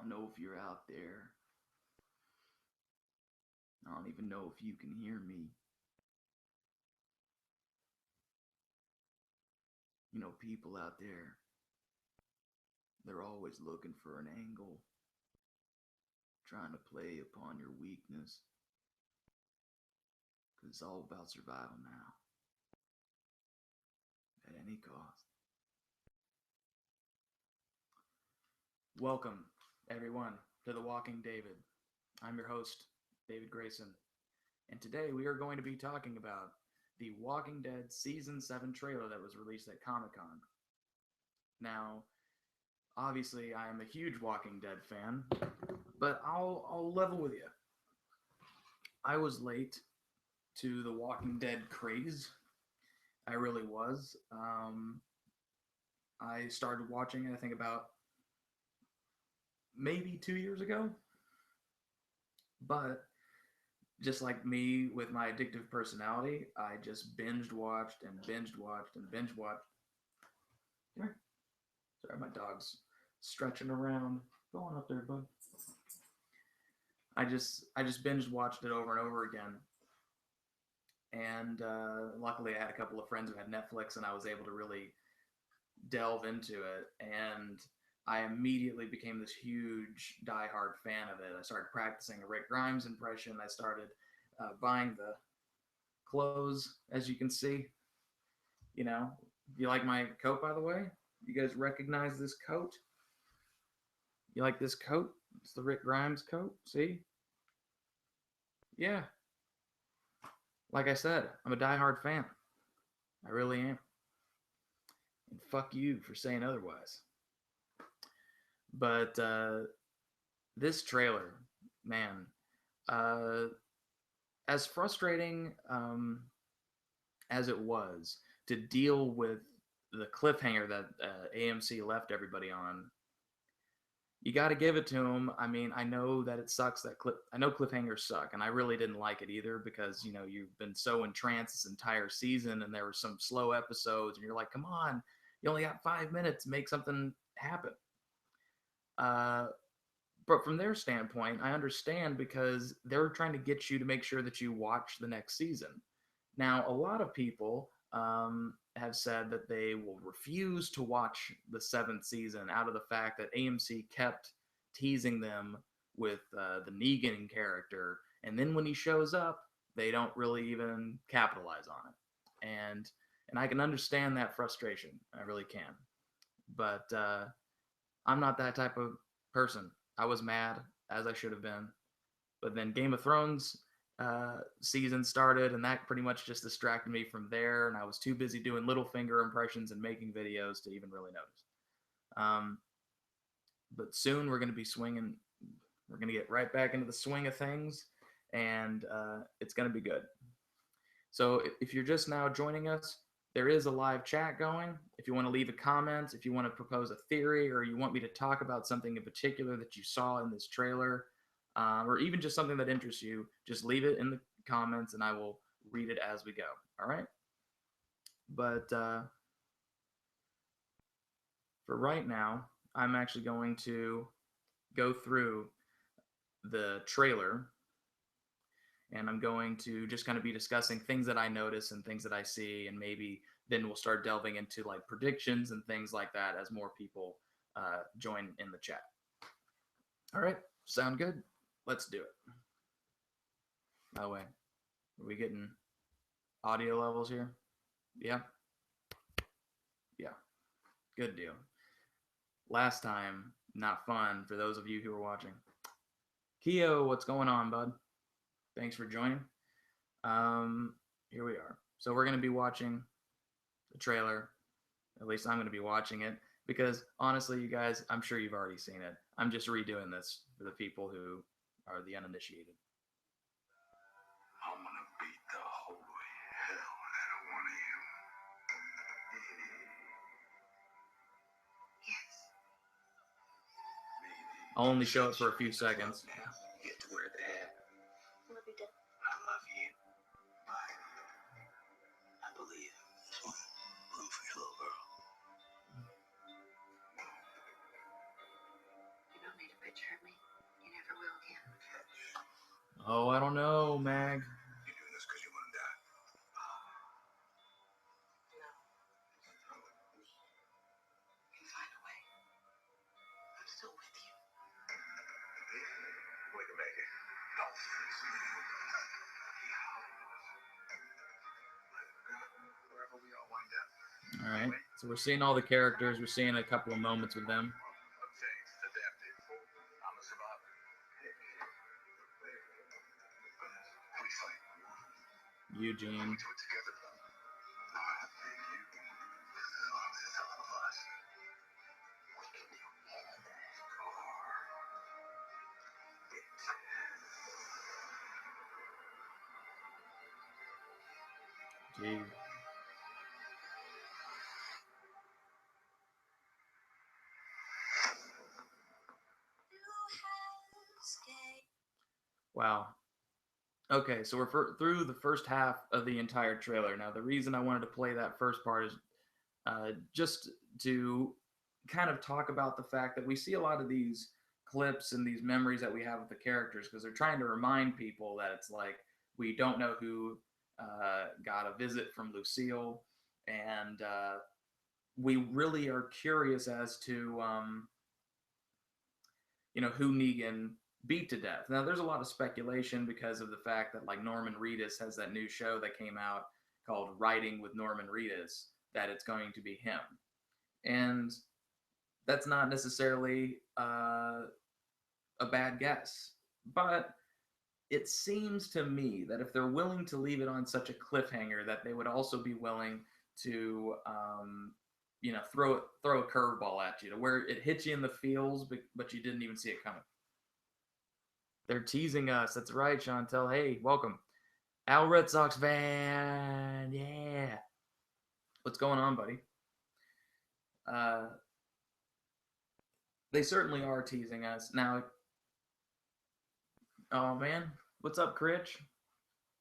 don't know if you're out there. I don't even know if you can hear me. You know, people out there, they're always looking for an angle, trying to play upon your weakness. Because it's all about survival now, at any cost. Welcome, everyone, to The Walking David. I'm your host, David Grayson, and today we are going to be talking about the Walking Dead Season 7 trailer that was released at Comic-Con. Now, obviously, I am a huge Walking Dead fan, but I'll level with you. I was late to the Walking Dead craze. I really was. I started watching it, I think, about maybe 2 years ago. But just like me with my addictive personality, I just binged watched and binged watched and binge watched. Come here. Sorry, my dog's stretching around. Go on up there, bud. I just binge watched it over and over again. And luckily I had a couple of friends who had Netflix, and I was able to really delve into it. And I immediately became this huge diehard fan of it. I started practicing a Rick Grimes impression. I started buying the clothes, as you can see. You know, you like my coat, by the way? You guys recognize this coat? You like this coat? It's the Rick Grimes coat. See? Yeah. Like I said, I'm a diehard fan. I really am. And fuck you for saying otherwise. But this trailer, man, as frustrating as it was to deal with the cliffhanger that AMC left everybody on, you got to give it to them. I mean, I know that it sucks that I know cliffhangers suck, and I really didn't like it either because, you know, you've been so entranced this entire season, and there were some slow episodes, and you're like, come on, you only got 5 minutes, make something happen. But from their standpoint, I understand because they're trying to get you to make sure that you watch the next season. Now, a lot of people have said that they will refuse to watch the 7th season out of the fact that AMC kept teasing them with the Negan character, and then when he shows up, they don't really even capitalize on it. And I can understand that frustration. I really can. But I'm not that type of person. I was mad, as I should have been. But then Game of Thrones season started, and that pretty much just distracted me from there, and I was too busy doing Littlefinger impressions and making videos to even really notice. But soon we're going to be swinging. We're going to get right back into the swing of things, and it's going to be good. So if you're just now joining us, there is a live chat going. If you want to leave a comment, if you want to propose a theory, or you want me to talk about something in particular that you saw in this trailer, or even just something that interests you, just leave it in the comments and I will read it as we go. All right? But for right now, I'm actually going to go through the trailer, and I'm going to just kind of be discussing things that I notice and things that I see, and maybe then we'll start delving into like predictions and things like that as more people join in the chat. All right, sound good? Let's do it. By the way, are we getting audio levels here? Yeah? Yeah. Good deal. Last time, not fun for those of you who are watching. Keo, what's going on, bud? Thanks for joining. Here we are. So we're going to be watching the trailer. At least I'm going to be watching it because honestly, you guys, I'm sure you've already seen it. I'm just redoing this for the people who are the uninitiated. I'm gonna beat the holy hell out of one of you. Yes. I'll only show it for a few seconds. Get to where they at. Love you, Dad. I love you. Bye. I believe this one. Room for your little girl. You don't need a picture of Oh, I don't know, Mag. You're doing this because you want to die. No, you find a way. I'm still with you. We can make it. No. Wherever we all wind up. All right. So we're seeing all the characters. We're seeing a couple of moments with them. Changed, adapted. I'm a survivor. We fight. Eugene. We do it together. I think you. Some of us. We can do all that. Gee. Wow. Okay, so we're through the first half of the entire trailer. Now, the reason I wanted to play that first part is just to kind of talk about the fact that we see a lot of these clips and these memories that we have of the characters because they're trying to remind people that it's like we don't know who got a visit from Lucille, and we really are curious as to who Negan beat to death. Now, there's a lot of speculation because of the fact that like Norman Reedus has that new show that came out called Writing with Norman Reedus, that it's going to be him, and that's not necessarily a bad guess, but it seems to me that if they're willing to leave it on such a cliffhanger, that they would also be willing to throw a curveball at you to where it hits you in the feels, but you didn't even see it coming. They're teasing us. That's right, Chantel. Hey, welcome. Al Red Sox fan. Yeah. What's going on, buddy? Uh, they certainly are teasing us. Now, oh man, what's up, Critch?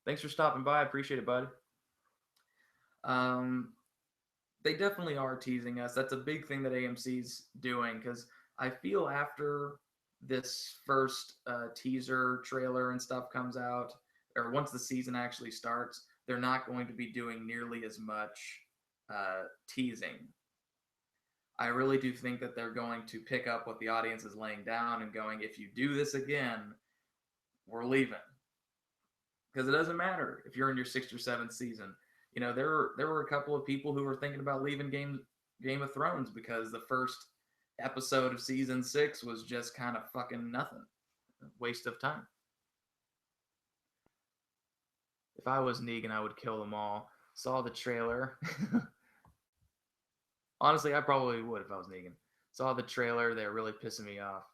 Thanks for stopping by. I appreciate it, buddy. Um, they definitely are teasing us. That's a big thing that AMC's doing because I feel after this first teaser trailer and stuff comes out, or once the season actually starts, they're not going to be doing nearly as much teasing. I really do think that they're going to pick up what the audience is laying down and going, if you do this again, we're leaving. Because it doesn't matter if you're in your sixth or seventh season. There were a couple of people who were thinking about leaving Game of Thrones because the first episode of season 6 was just kind of fucking nothing, waste of time. If I was Negan, I would kill them all. Saw the trailer. Honestly, I probably would if I was Negan. Saw the trailer. They're really pissing me off.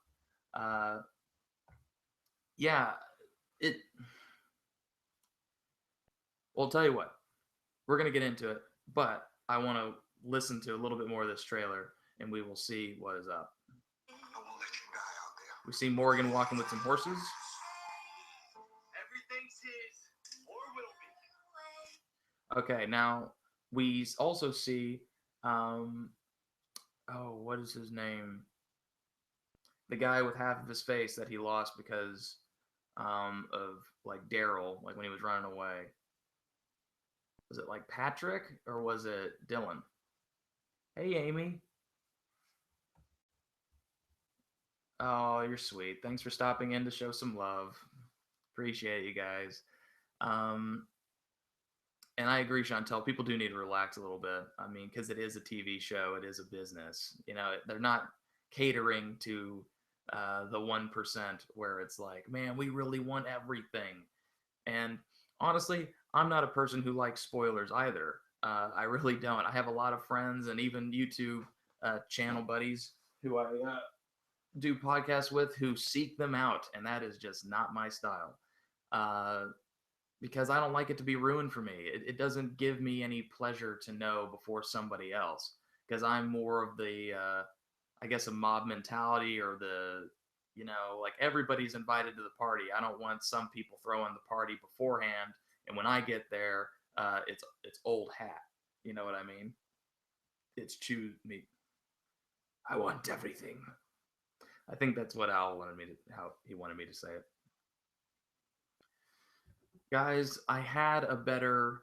Uh, yeah, it. Well, I'll tell you what. We're gonna get into it, but I want to listen to a little bit more of this trailer, and we will see what is up. I won't let you die out there. We see Morgan walking with some horses. Everything's his, or will be. Okay, now we also see, what is his name? The guy with half of his face that he lost because of like Daryl, like when he was running away. Was it like Patrick or was it Dylan? Hey, Amy. Oh, you're sweet. Thanks for stopping in to show some love. Appreciate you guys. Um, and I agree, Chantel. People do need to relax a little bit. I mean, because it is a TV show, it is a business. They're not catering to the 1% where it's like, man, we really want everything. And honestly, I'm not a person who likes spoilers either. I really don't. I have a lot of friends and even YouTube channel buddies who I do podcasts with who seek them out, and that is just not my style. Uh, because I don't like it to be ruined for me. It doesn't give me any pleasure to know before somebody else. Because I'm more of the, I guess, a mob mentality or like everybody's invited to the party. I don't want some people throwing the party beforehand, and when I get there, it's old hat. You know what I mean? It's choose me. I want everything. I think that's what Al wanted me to how he wanted me to say it. Guys, I had a better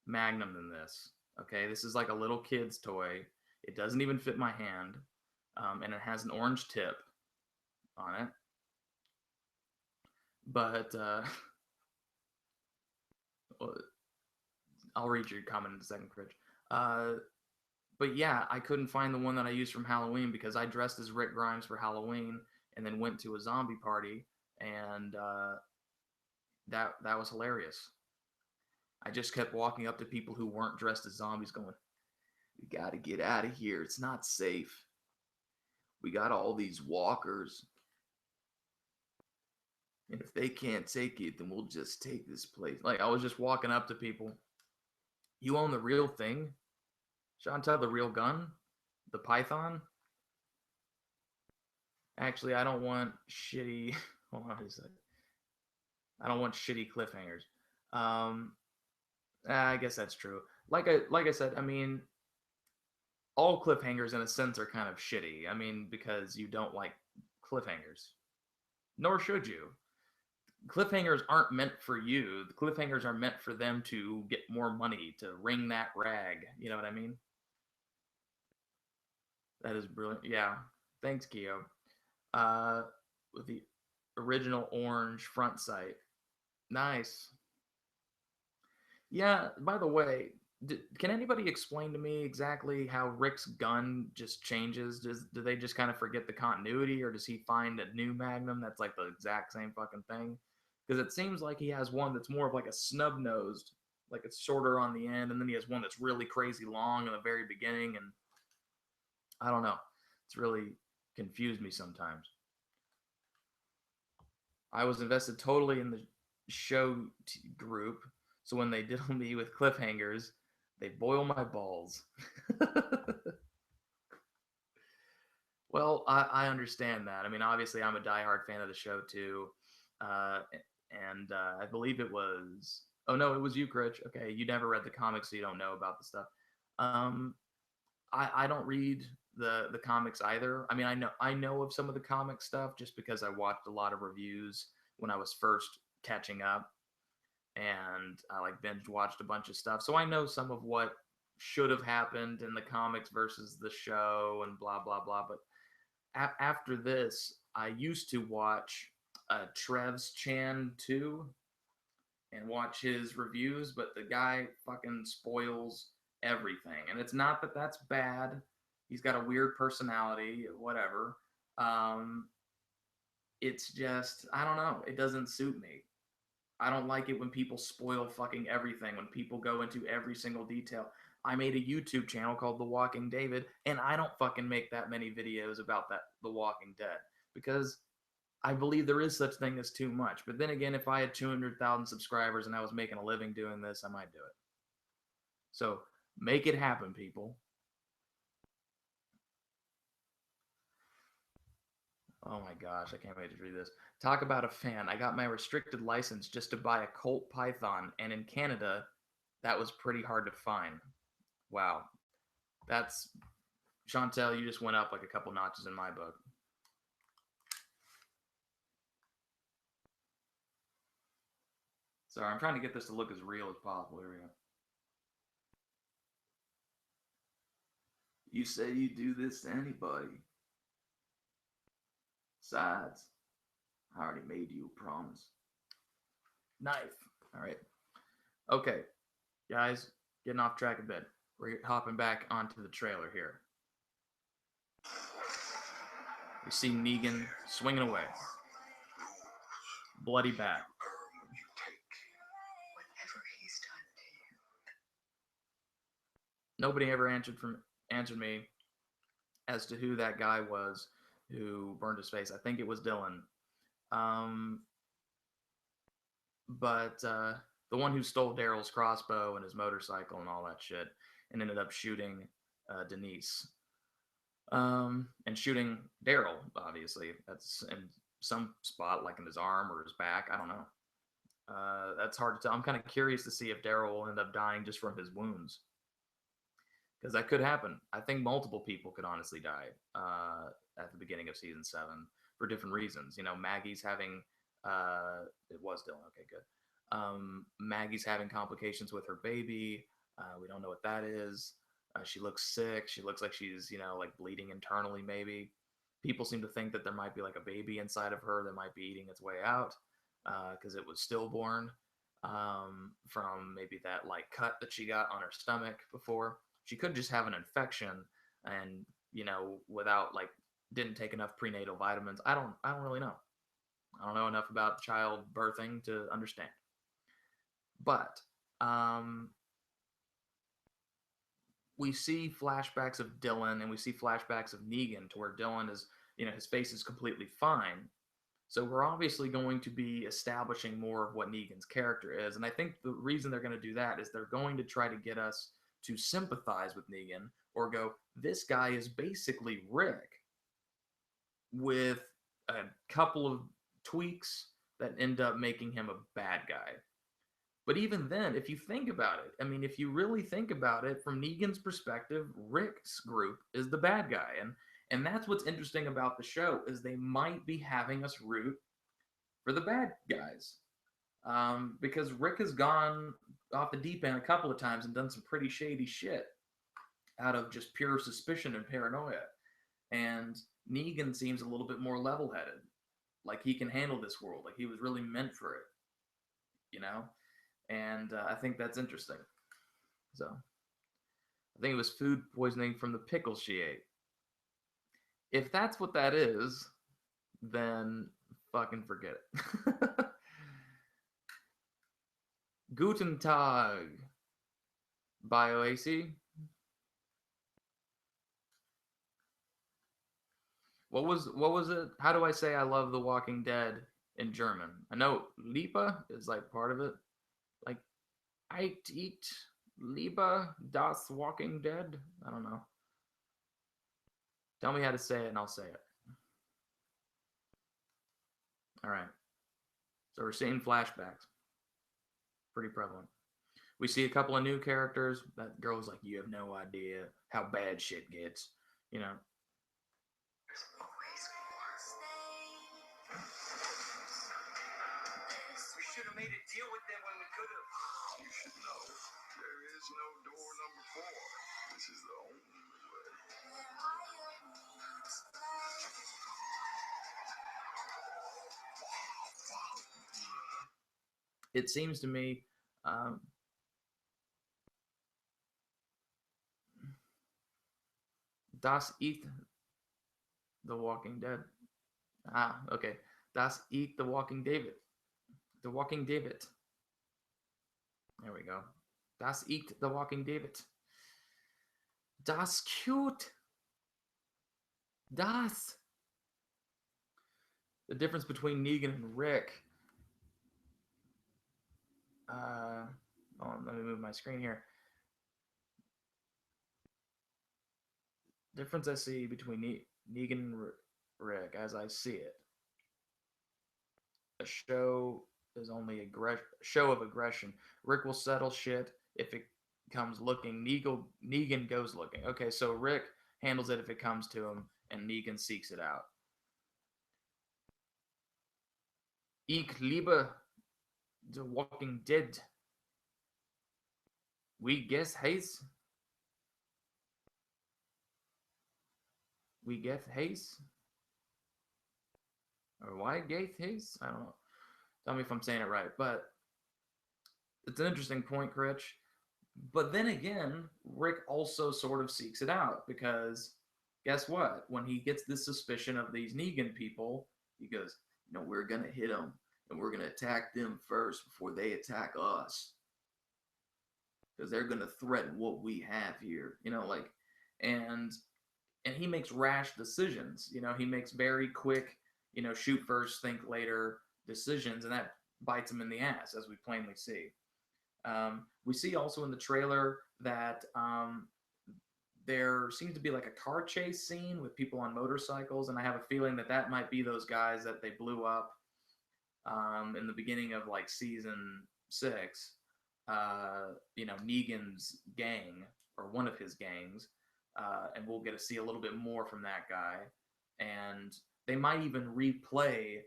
Magnum than this. Okay, this is like a little kid's toy. It doesn't even fit my hand, and it has an orange tip on it. But I'll read your comment in a second, Critch. Uh, but yeah, I couldn't find the one that I used from Halloween because I dressed as Rick Grimes for Halloween and then went to a zombie party, and that was hilarious. I just kept walking up to people who weren't dressed as zombies, going, "We got to get out of here. It's not safe. We got all these walkers, and if they can't take it, then we'll just take this place." Like I was just walking up to people. You own the real thing, Chantel, the real gun, the Python. Actually, I don't want shitty. Hold on a second. I don't want shitty cliffhangers. Um, I guess that's true. Like I said, I mean, all cliffhangers in a sense are kind of shitty. I mean, because you don't like cliffhangers, nor should you. Cliffhangers aren't meant for you. The cliffhangers are meant for them to get more money to wring that rag. You know what I mean? That is brilliant. Yeah. Thanks, Keo. With the original orange front sight. Nice. Yeah, by the way, can anybody explain to me exactly how Rick's gun just changes? Do they just kind of forget the continuity, or does he find a new Magnum that's like the exact same fucking thing? Because it seems like he has one that's more of like a snub nosed, like it's shorter on the end, and then he has one that's really crazy long in the very beginning, and I don't know. It's really confused me sometimes. I was invested totally in the show group, so when they diddle me with cliffhangers, they boil my balls. Well, I understand that. I mean, obviously, I'm a diehard fan of the show too, uh, and I believe it was. Oh no, it was you, Critch. Okay, you never read the comics, so you don't know about the stuff. Um, I don't read the comics either. I mean, I know of some of the comic stuff just because I watched a lot of reviews when I was first catching up, and I like binge watched a bunch of stuff. So I know some of what should have happened in the comics versus the show and blah blah blah. But after this, I used to watch Trev's Chan too and watch his reviews, but the guy fucking spoils everything. And it's not that that's bad. He's got a weird personality, whatever. Um, it's just, I don't know. It doesn't suit me. I don't like it when people spoil fucking everything, when people go into every single detail. I made a YouTube channel called The Walking David, and I don't fucking make that many videos about that The Walking Dead because I believe there is such thing as too much. But then again, if I had 200,000 subscribers and I was making a living doing this, I might do it. So make it happen, people. Oh my gosh, I can't wait to read this. Talk about a fan. I got my restricted license just to buy a Colt Python, and in Canada, that was pretty hard to find. Wow. That's Chantel, you just went up like a couple notches in my book. Sorry, I'm trying to get this to look as real as possible. Here we go. You say you do this to anybody. Besides, I already made you a promise. Knife. All right. Okay, guys, getting off track a bit. We're hopping back onto the trailer here. We see Negan swinging away. Bloody bat. Whatever he's done to you. Nobody ever answered me as to who that guy was who burned his face. I think it was Dylan. Um, but the one who stole Daryl's crossbow and his motorcycle and all that shit, and ended up shooting Denise, and shooting Daryl. Obviously, that's in some spot, like in his arm or his back. I don't know. That's hard to tell. I'm kind of curious to see if Daryl will end up dying just from his wounds, because that could happen. I think multiple people could honestly die at the beginning of season 7 for different reasons. You know, Maggie's having. It was Dylan. Okay, good. Maggie's having complications with her baby. We don't know what that is. She looks sick. She looks like she's, like bleeding internally, maybe. People seem to think that there might be like a baby inside of her that might be eating its way out because it was stillborn from maybe that like cut that she got on her stomach before. She could just have an infection and, without like didn't take enough prenatal vitamins. I don't really know. I don't know enough about child birthing to understand. But um, we see flashbacks of Dylan and we see flashbacks of Negan to where Dylan is, his face is completely fine. So we're obviously going to be establishing more of what Negan's character is. And I think the reason they're going to do that is they're going to try to get us to sympathize with Negan or go, this guy is basically Rick with a couple of tweaks that end up making him a bad guy. But even then, if you think about it, I mean, if you really think about it from Negan's perspective, Rick's group is the bad guy, and that's what's interesting about the show is they might be having us root for the bad guys, because Rick has gone off the deep end a couple of times and done some pretty shady shit out of just pure suspicion and paranoia, and Negan seems a little bit more level-headed, like he can handle this world, like he was really meant for it, you know. And I think that's interesting. So I think it was food poisoning from the pickles she ate. If that's what that is, then fucking forget it. Guten Tag, BioAC. What was it? How do I say I love The Walking Dead in German? I know Lipa is like part of it. Like I eat lieber das Walking Dead. I don't know. Tell me how to say it and I'll say it. All right. So we're seeing flashbacks. Pretty prevalent. We see a couple of new characters. That girl's like, you have no idea how bad shit gets. You know, There's always more. We should have made a deal with them when we could have. You should know. There is no door number 4. This is the only way. it seems to me, um, Das Eat the Walking Dead. Ah, okay. Das Eat the Walking David. The Walking David. There we go. Das Eat the Walking David. Das cute. Das. The difference between Negan and Rick. Let me move my screen here. Difference I see between Negan and Rick, as I see it. A show is only a show of aggression. Rick will settle shit if it comes looking. Negan goes looking. Okay, so Rick handles it if it comes to him, and Negan seeks it out. Ich liebe The Walking Dead. We guess haze. We get haze. Or why Gaith haze? I don't know. Tell me if I'm saying it right. But it's an interesting point, Critch. But then again, Rick also sort of seeks it out because guess what? When he gets this suspicion of these Negan people, he goes, we're going to hit them and we're going to attack them first before they attack us. Because they're going to threaten what we have here. And he makes rash decisions. He makes very quick, shoot first, think later decisions, and that bites him in the ass, as we plainly see. We see also in the trailer that there seems to be like a car chase scene with people on motorcycles, and I have a feeling that might be those guys that they blew up in the beginning of like season 6. Negan's gang, or one of his gangs, and we'll get to see a little bit more from that guy. And they might even replay,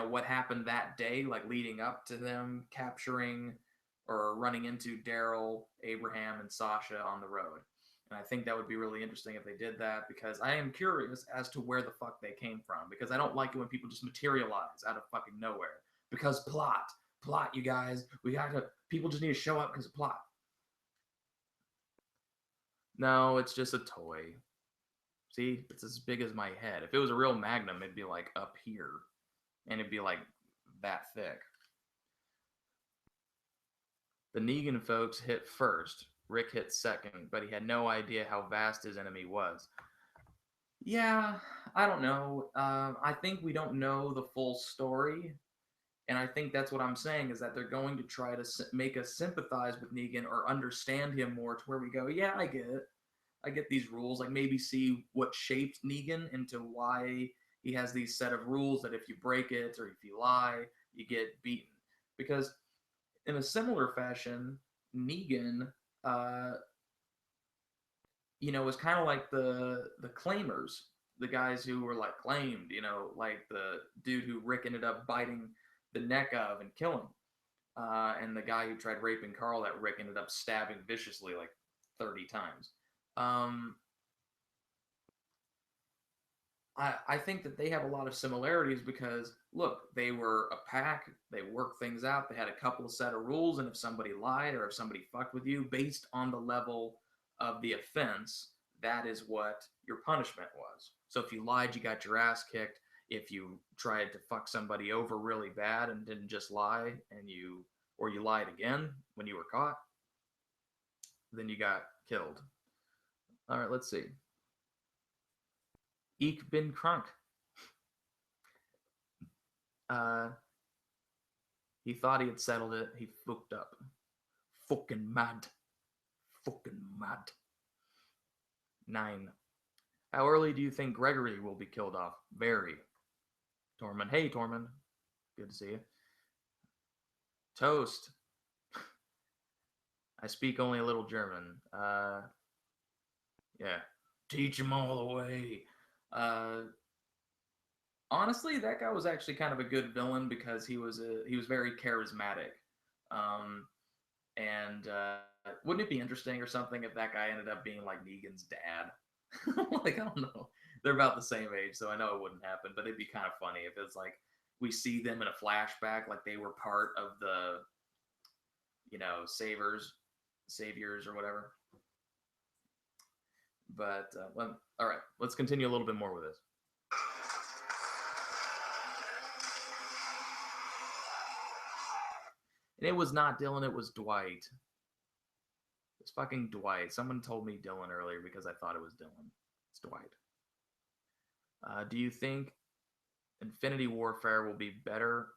what happened that day, like leading up to them capturing or running into Daryl, Abraham, and Sasha on the road. And I think that would be really interesting if they did that, because I am curious as to where the fuck they came from. Because I don't like it when people just materialize out of fucking nowhere. Because plot, you guys. People just need to show up because of plot. No, it's just a toy. See, it's as big as my head. If it was a real magnum, it'd be like up here. And it'd be like that thick. The Negan folks hit first. Rick hit second, but he had no idea how vast his enemy was. Yeah, I don't know. I think we don't know the full story. And I think that's what I'm saying, is that they're going to try to make us sympathize with Negan or understand him more, to where we go, yeah, I get it. I get these rules. Like, maybe see what shaped Negan into why he has these set of rules that if you break it or if you lie, you get beaten. Because in a similar fashion, Negan, uh, was kind of like the claimers, the guys who were like claimed, like the dude who Rick ended up biting the neck of and killing, and the guy who tried raping Carl that Rick ended up stabbing viciously like 30 times. Um, I think that they have a lot of similarities because, look, they were a pack, they worked things out, they had a couple of set of rules, and if somebody lied or if somebody fucked with you, based on the level of the offense, that is what your punishment was. So if you lied, you got your ass kicked. If you tried to fuck somebody over really bad and didn't just lie, or you lied again when you were caught, then you got killed. All right, let's see. Ik bin krank. He thought he had settled it. He fucked up. Fucking mad. Fucking mad. 9. How early do you think Gregory will be killed off? Very. Tormund. Hey, Tormund. Good to see you. Toast. I speak only a little German. Yeah. Teach him all the way. Honestly, that guy was actually kind of a good villain because he was very charismatic. Um, and wouldn't it be interesting or something if that guy ended up being like Negan's dad? Like, I don't know. They're about the same age, so I know it wouldn't happen, but it'd be kind of funny if it's like we see them in a flashback, like they were part of the, saviors or whatever. But all right, let's continue a little bit more with this. And it was not Dylan, it was Dwight. It's fucking Dwight. Someone told me Dylan earlier because I thought it was Dylan. It's Dwight. Do you think Infinity Warfare will be better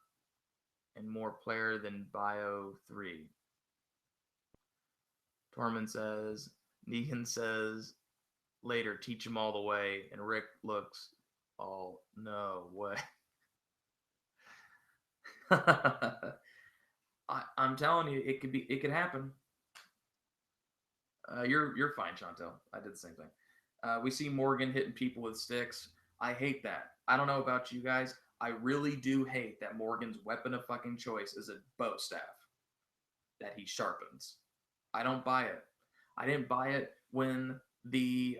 and more player than Bio 3? Tormund says, Negan says, later, teach him all the way, and Rick looks all, no way. I'm telling you, it could happen. You're fine, Chantel. I did the same thing. We see Morgan hitting people with sticks. I hate that. I don't know about you guys. I really do hate that Morgan's weapon of fucking choice is a bow staff that he sharpens. I don't buy it. I didn't buy it when the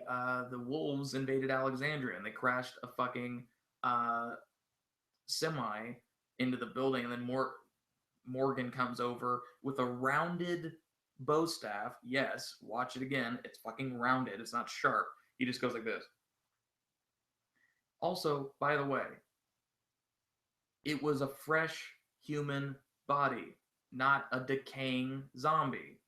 wolves invaded Alexandria and they crashed a fucking semi into the building, and then Morgan comes over with a rounded bow staff. Yes, watch it again. It's fucking rounded. It's not sharp. He just goes like this. Also, by the way, it was a fresh human body, not a decaying zombie.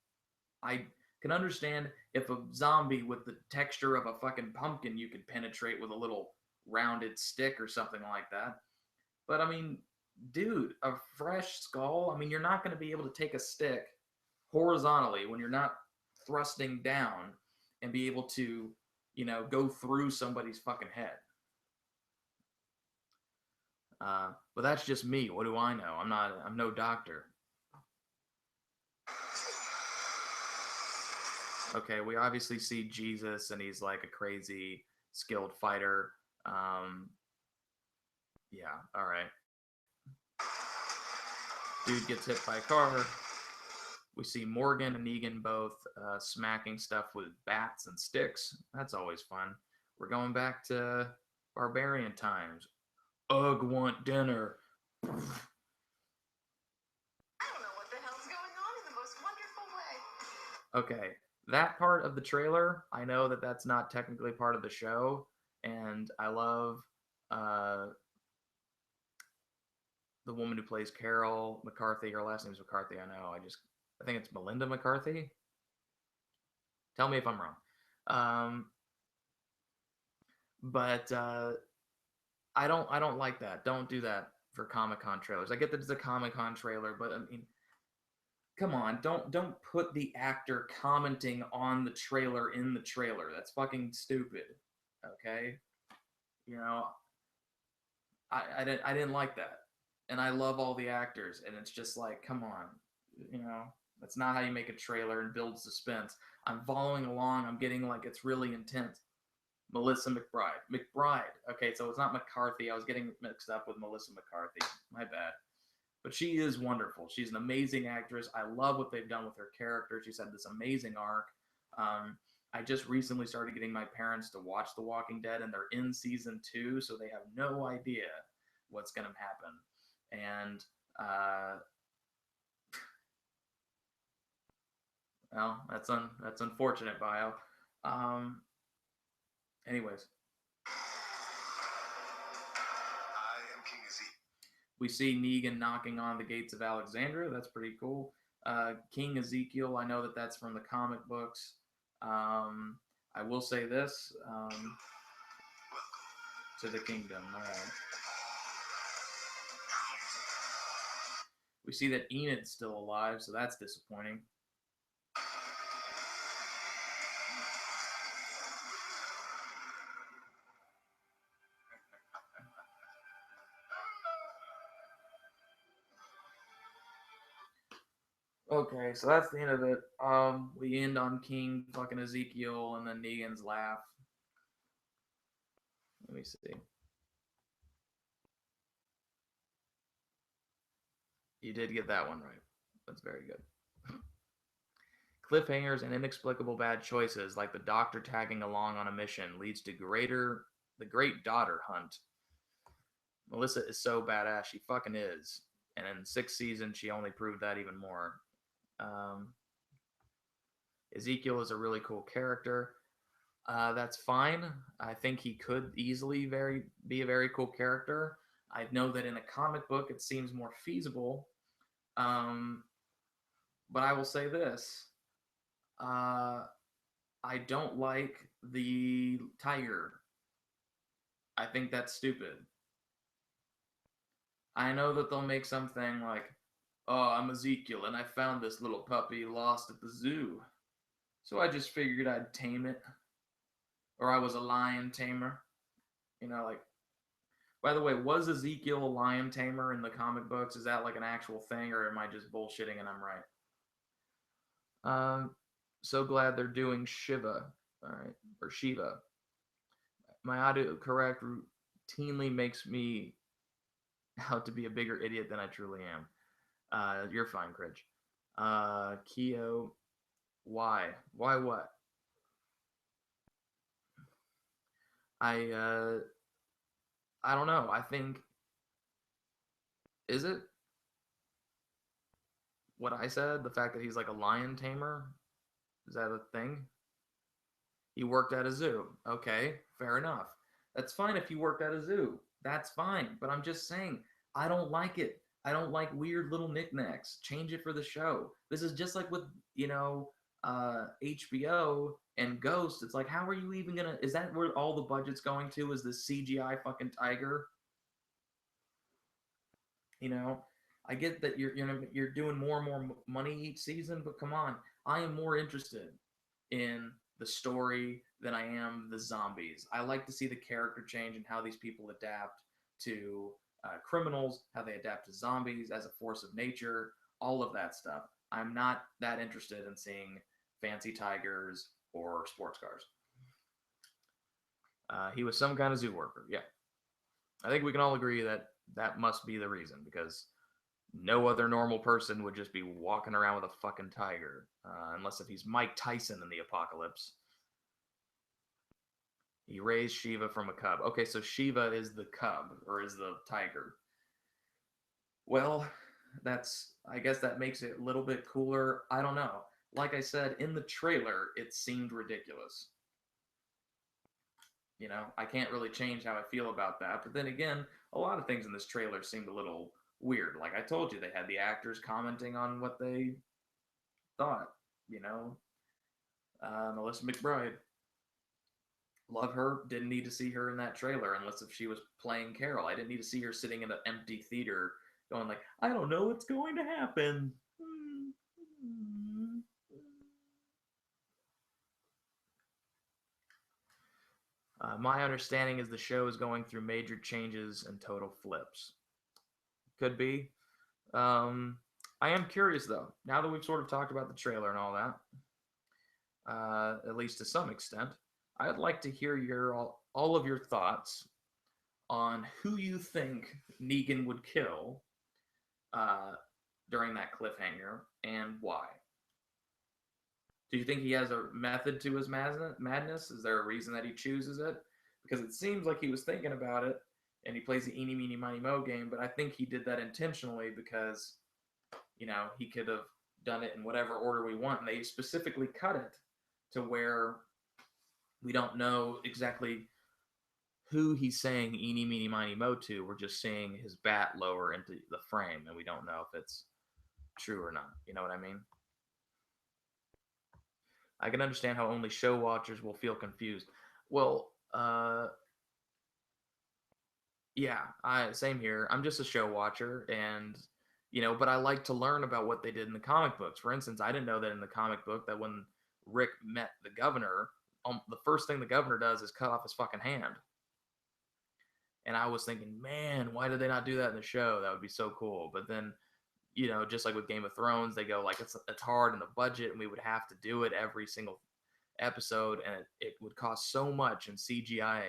I can understand if a zombie with the texture of a fucking pumpkin you could penetrate with a little rounded stick or something like that. But I mean, dude, a fresh skull, I mean, you're not going to be able to take a stick horizontally when you're not thrusting down and be able to, go through somebody's fucking head. But that's just me. What do I know? I'm no doctor. Okay, we obviously see Jesus, and he's like a crazy skilled fighter. Yeah, all right. Dude gets hit by a car. We see Morgan and Negan both smacking stuff with bats and sticks. That's always fun. We're going back to barbarian times. Ugh, want dinner. I don't know what the hell's going on in the most wonderful way. Okay, that part of the trailer, I know that that's not technically part of the show, and I love uh, the woman who plays Carol McCarthy. Her last name's McCarthy. I think it's Melinda McCarthy. Tell me if I'm wrong. Um, but I don't like that. Don't do that for Comic Con trailers. I get that it's a Comic Con trailer, but I mean, come on, don't put the actor commenting on the trailer in the trailer. That's fucking stupid. Okay, you know, I didn't like that, and I love all the actors, and it's just like, come on, you know, that's not how you make a trailer and build suspense. I'm following along. I'm getting like it's really intense. Melissa McBride. McBride. Okay, so it's not McCarthy. I was getting mixed up with Melissa McCarthy. My bad. But she is wonderful. She's an amazing actress. I love what they've done with her character. She's had this amazing arc. I just recently started getting my parents to watch The Walking Dead, and they're in season 2, so they have no idea what's going to happen. And well, that's unfortunate, Bio. Anyways, I am King Ezekiel. we see Negan knocking on the gates of Alexandria. That's pretty cool. King Ezekiel, I know that that's from the comic books. I will say this to the kingdom. All right. We see that Enid's still alive, so that's disappointing. Okay, so that's the end of it. We end on King fucking Ezekiel and then Negan's laugh. Let me see. You did get that one right. That's very good. Cliffhangers and inexplicable bad choices, like the doctor tagging along on a mission, leads to the great daughter hunt. Melissa is so badass. She fucking is. And in 6th season, she only proved that even more. Ezekiel is a really cool character. That's fine. I think he could easily be a very cool character. I know that in a comic book it seems more feasible. But I will say this. I don't like the tiger. I think that's stupid. I know that they'll make something like, oh, I'm Ezekiel and I found this little puppy lost at the zoo. So I just figured I'd tame it. Or I was a lion tamer. You know, like, by the way, was Ezekiel a lion tamer in the comic books? Is that like an actual thing, or am I just bullshitting and I'm right? So glad they're doing Shiva. All right, or Shiva. My audio correct routinely makes me out to be a bigger idiot than I truly am. You're fine, Cridge. Keo, why? Why what? I I don't know. I think is it what I said? The fact that he's like a lion tamer? Is that a thing? He worked at a zoo. Okay, fair enough. That's fine if you worked at a zoo. That's fine. But I'm just saying, I don't like it. I don't like weird little knickknacks. Change it for the show. This is just like with, HBO and Ghost. It's like, how are you even gonna? Is that where all the budget's going to? Is this CGI fucking tiger? You know, I get that you're doing more and more money each season, but come on, I am more interested in the story than I am the zombies. I like to see the character change and how these people adapt to criminals, how they adapt to zombies as a force of nature, all of that stuff. I'm not that interested in seeing fancy tigers or sports cars. He was some kind of zoo worker. Yeah. I think we can all agree that That must be the reason, because no other normal person would just be walking around with a fucking tiger, unless if he's Mike Tyson in the apocalypse. He raised Shiva from a cub. Okay, so Shiva is the cub, or is the tiger. Well, I guess that makes it a little bit cooler. I don't know. Like I said, in the trailer, it seemed ridiculous. I can't really change how I feel about that. But then again, a lot of things in this trailer seemed a little weird. Like I told you, they had the actors commenting on what they thought. You know, Melissa McBride, love her. Didn't need to see her in that trailer unless if she was playing Carol. I didn't need to see her sitting in an empty theater going like, I don't know what's going to happen. My understanding is the show is going through major changes and total flips. Could be. I am curious though. Now that we've sort of talked about the trailer and all that, at least to some extent, I'd like to hear all of your thoughts on who you think Negan would kill uh, during that cliffhanger and why. Do you think he has a method to his madness? Is there a reason that he chooses it? Because it seems like he was thinking about it and he plays the eeny, meeny, miny, mo game, but I think he did that intentionally because, he could have done it in whatever order we want. And they specifically cut it to where we don't know exactly who he's saying eeny, meeny, miny, mo to. We're just seeing his bat lower into the frame, and we don't know if it's true or not. You know what I mean? I can understand how only show watchers will feel confused. Well, yeah, I same here. I'm just a show watcher, and but I like to learn about what they did in the comic books. For instance, I didn't know that in the comic book that when Rick met the governor, the first thing the governor does is cut off his fucking hand. And I was thinking, man, why did they not do that in the show? That would be so cool. But then, just like with Game of Thrones, they go like it's hard in the budget, and we would have to do it every single episode, and it would cost so much in CGI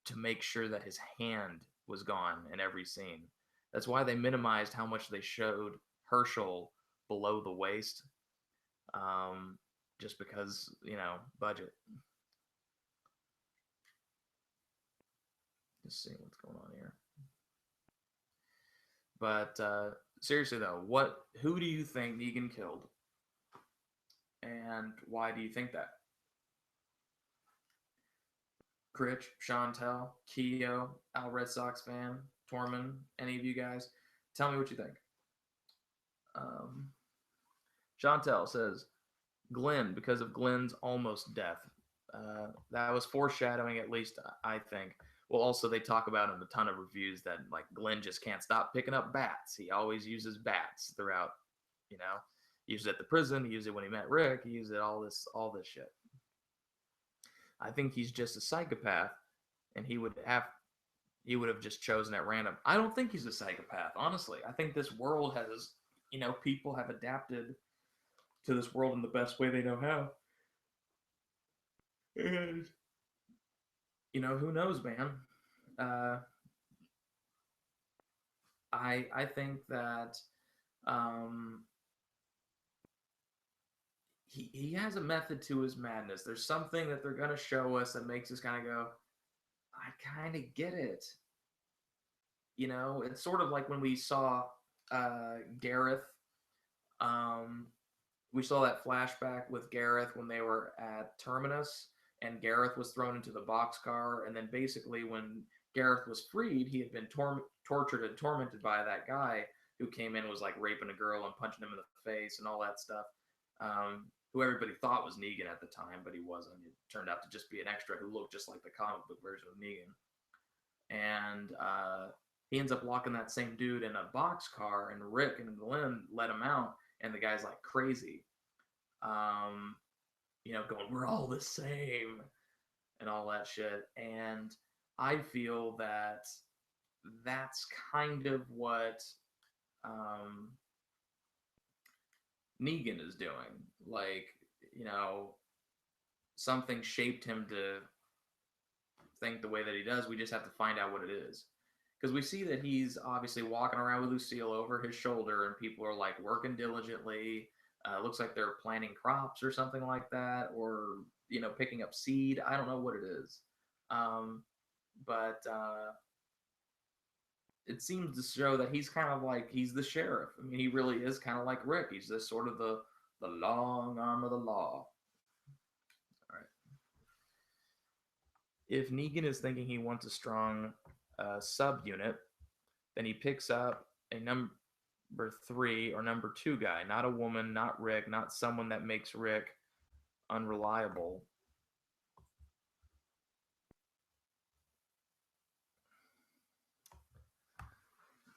to make sure that his hand was gone in every scene. That's why they minimized how much they showed Herschel below the waist, just because budget. Just seeing what's going on here. But seriously though, who do you think Negan killed, and why do you think that? Critch, Chantel, Keo, Al Red Sox fan, Tormund, any of you guys, tell me what you think. Um, Chantel says Glenn because of Glenn's almost death. That was foreshadowing, at least I think. Well, also they talk about in a ton of reviews that like Glenn just can't stop picking up bats. He always uses bats throughout. You know, he used it at the prison. He used it when he met Rick. He used it all this shit. I think he's just a psychopath, and he would have just chosen at random. I don't think he's a psychopath, honestly. I think this world has, people have adapted to this world in the best way they know how. And who knows, man? Uh, I think that um, he has a method to his madness. There's something that they're gonna show us that makes us kind of go, I kind of get it. It's sort of like when we saw Gareth. Um, we saw that flashback with Gareth when they were at Terminus, and Gareth was thrown into the boxcar, and then basically when Gareth was freed, he had been tortured and tormented by that guy who came in and was like raping a girl and punching him in the face and all that stuff. Who everybody thought was Negan at the time, but he wasn't. It turned out to just be an extra who looked just like the comic book version of Negan. And he ends up locking that same dude in a boxcar, and Rick and Glenn let him out, and the guy's like crazy, going, we're all the same, and all that shit. And I feel that that's kind of what Negan is doing. Like, something shaped him to think the way that he does. We just have to find out what it is. because we see that he's obviously walking around with Lucille over his shoulder, and people are like working diligently. Looks like they're planting crops or something like that, or picking up seed. I don't know what it is, um, but it seems to show that he's kind of like he's the sheriff. I mean, he really is kind of like Rick. He's this sort of the long arm of the law. All right. If Negan is thinking he wants a strong subunit, then he picks up a number three or number two guy, not a woman, not Rick, not someone that makes Rick unreliable.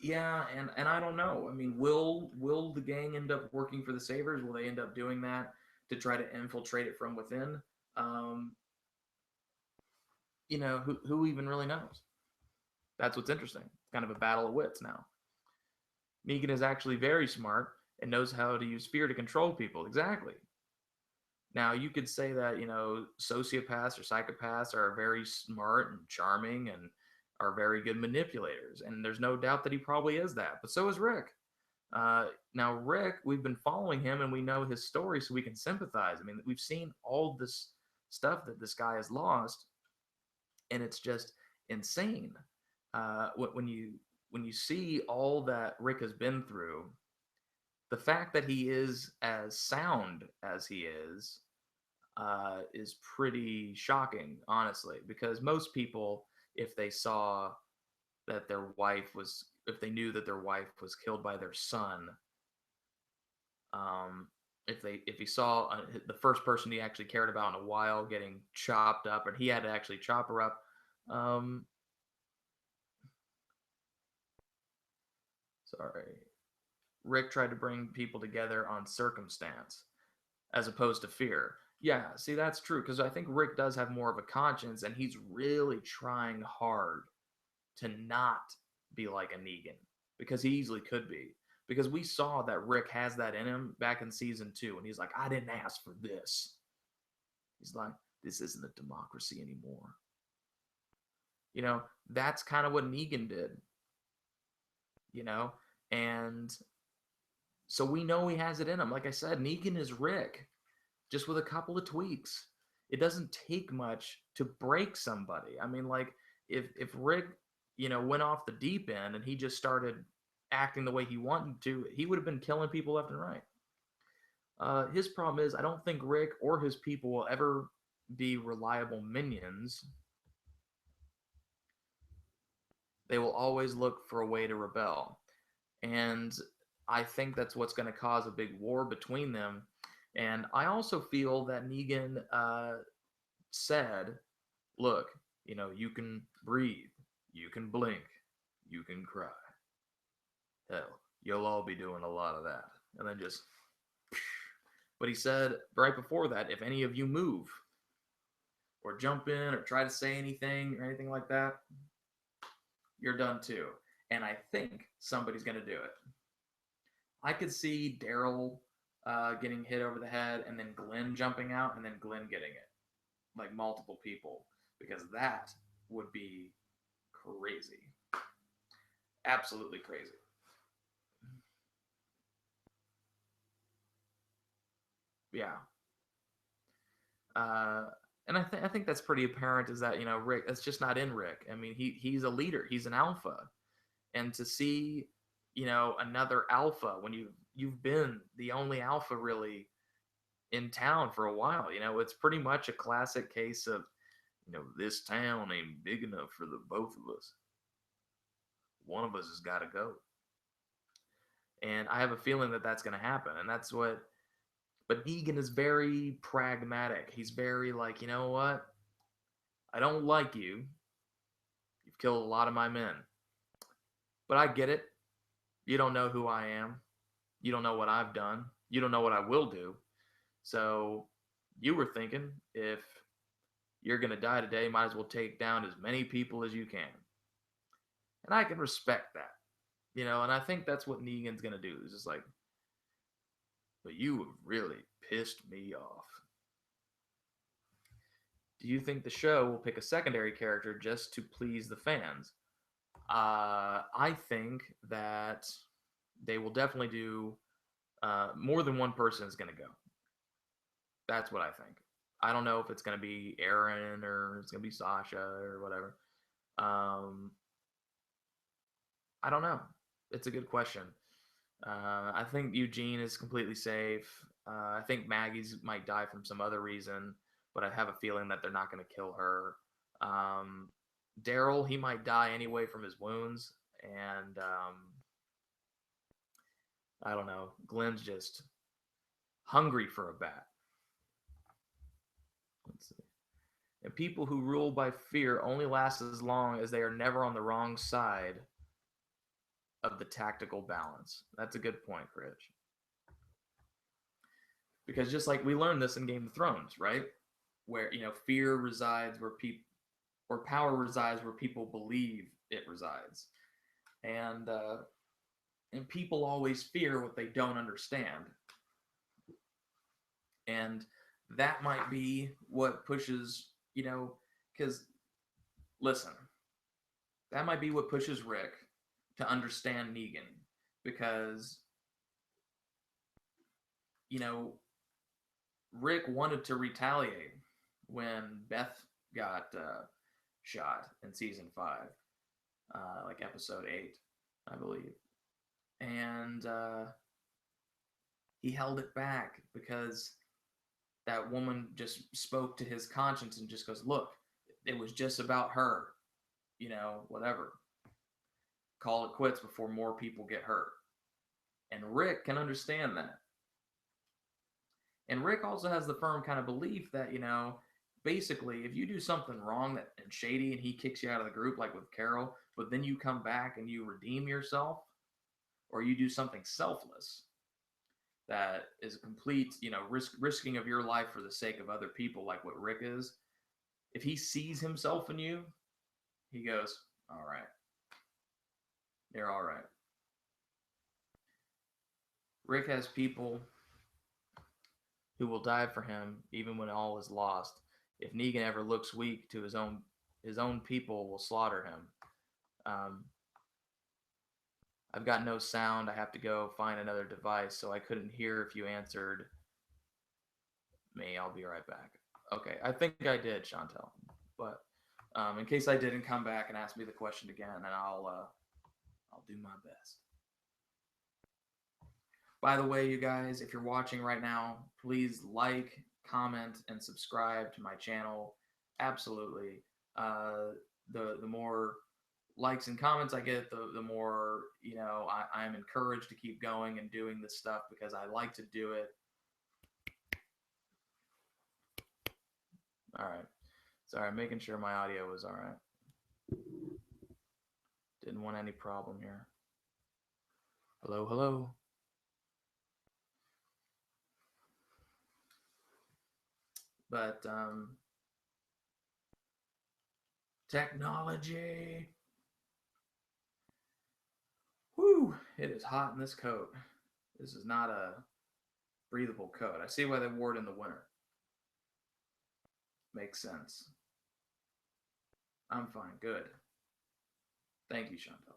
Yeah, and I don't know. I mean, will the gang end up working for the Savers? Will they end up doing that to try to infiltrate it from within? Um, who even really knows? That's what's interesting. It's kind of a battle of wits now. Negan is actually very smart and knows how to use fear to control people. Exactly. Now, you could say that, sociopaths or psychopaths are very smart and charming and are very good manipulators. And there's no doubt that he probably is that. But so is Rick. Now, Rick, we've been following him and we know his story so we can sympathize. I mean, we've seen all this stuff that this guy has lost, and it's just insane. When you see all that Rick has been through, the fact that he is as sound as he is pretty shocking, honestly, because most people, if they saw that their wife was, if they knew that their wife was killed by their son, if he saw the first person he actually cared about in a while getting chopped up, and he had to actually chop her up, um, sorry, Rick tried to bring people together on circumstance as opposed to fear. Yeah, see, that's true because I think Rick does have more of a conscience, and he's really trying hard to not be like a Negan because he easily could be. Because we saw that Rick has that in him back in season two, and he's like, I didn't ask for this. He's like, this isn't a democracy anymore. You know, that's kind of what Negan did, you know? And so we know he has it in him. Like I said, Negan is Rick, just with a couple of tweaks. It doesn't take much to break somebody. I mean, like if Rick, went off the deep end and he just started acting the way he wanted to, he would have been killing people left and right. His problem is I don't think Rick or his people will ever be reliable minions. They will always look for a way to rebel. And I think that's what's going to cause a big war between them. And I also feel that Negan said, look, you can breathe, you can blink, you can cry. Hell, you'll all be doing a lot of that. And then just. But he said right before that, if any of you move or jump in or try to say anything or anything like that, you're done too. And I think somebody's going to do it. I could see Daryl getting hit over the head and then Glenn jumping out and then Glenn getting it. Like multiple people. Because that would be crazy. Absolutely crazy. Yeah. Uh, and I think that's pretty apparent is that, Rick, that's just not in Rick. I mean, he's a leader, he's an alpha. And to see, another alpha when you've been the only alpha really in town for a while, it's pretty much a classic case of, this town ain't big enough for the both of us. One of us has got to go. And I have a feeling that that's going to happen. And that's what, but Negan is very pragmatic. He's very like, you know what? I don't like you. You've killed a lot of my men. But I get it. You don't know who I am. You don't know what I've done. You don't know what I will do. So you were thinking if you're going to die today, might as well take down as many people as you can. And I can respect that, and I think that's what Negan's going to do. It's just like, but you have really pissed me off. Do you think the show will pick a secondary character just to please the fans? I think that they will definitely do more than one person is going to go. That's what I think. I don't know if it's going to be Aaron or it's going to be Sasha or whatever. Um, I don't know. It's a good question. I think Eugene is completely safe. I think Maggie's might die from some other reason, but I have a feeling that they're not going to kill her. Um, Daryl, he might die anyway from his wounds, and I don't know. Glenn's just hungry for a bat. Let's see. And people who rule by fear only last as long as they are never on the wrong side of the tactical balance. That's a good point, Rich. Because just like we learned this in Game of Thrones, right? Where fear resides where people, or power resides where people believe it resides, and people always fear what they don't understand, and that might be what pushes because listen, that might be what pushes Rick to understand Negan, because you know Rick wanted to retaliate when Beth got shot in season 5, like episode 8, I believe, and he held it back because that woman just spoke to his conscience and just goes, "Look, it was just about her, whatever. Call it quits before more people get hurt." And Rick can understand that. And Rick also has the firm kind of belief that, basically, if you do something wrong and shady and he kicks you out of the group, like with Carol, but then you come back and you redeem yourself, or you do something selfless that is a complete, risking of your life for the sake of other people, like what Rick is. If he sees himself in you, he goes, "All right, you're all right." Rick has people who will die for him even when all is lost. If Negan ever looks weak to his own people will slaughter him. Um, I've got no sound. I have to go find another device, so I couldn't hear if you answered me. I'll be right back. Okay, I think I did, Chantel. But in case I didn't, come back and ask me the question again, and I'll do my best. By the way, you guys, if you're watching right now, please like, comment, and subscribe to my channel. Absolutely. The more likes and comments I get, the more I'm encouraged to keep going and doing this stuff, because I like to do it. All right. Sorry, I'm making sure my audio was all right. Didn't want any problem here. Hello, hello. But technology. Whew, it is hot in this coat. This is not a breathable coat. I see why they wore it in the winter. Makes sense. I'm fine. Good. Thank you, Chantal.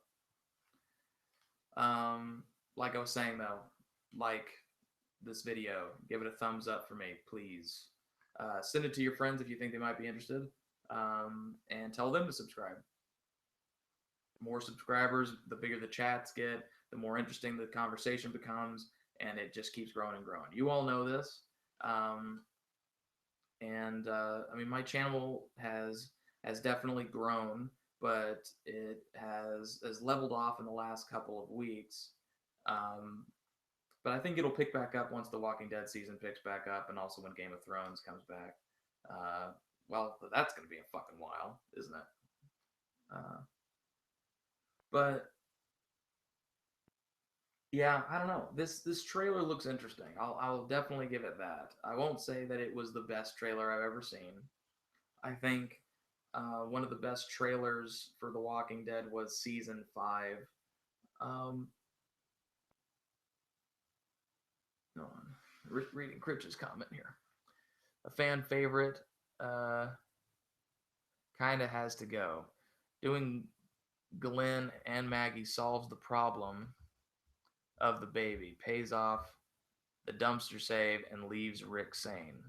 Like I was saying though, like this video, give it a thumbs up for me, please. Send it to your friends if you think they might be interested, and tell them to subscribe. The more subscribers, the bigger the chats get, the more interesting the conversation becomes, and it just keeps growing and growing. You all know this. And I mean, my channel has definitely grown, but it has leveled off in the last couple of weeks. But I think it'll pick back up once the Walking Dead season picks back up, and also when Game of Thrones comes back. Well, that's going to be a fucking while, isn't it? But yeah, I don't know. This trailer looks interesting. I'll definitely give it that. I won't say that it was the best trailer I've ever seen. I think one of the best trailers for The Walking Dead was season 5. No, reading Critch's comment here. A fan favorite kind of has to go. Doing Glenn and Maggie solves the problem of the baby, pays off the dumpster save, and leaves Rick sane.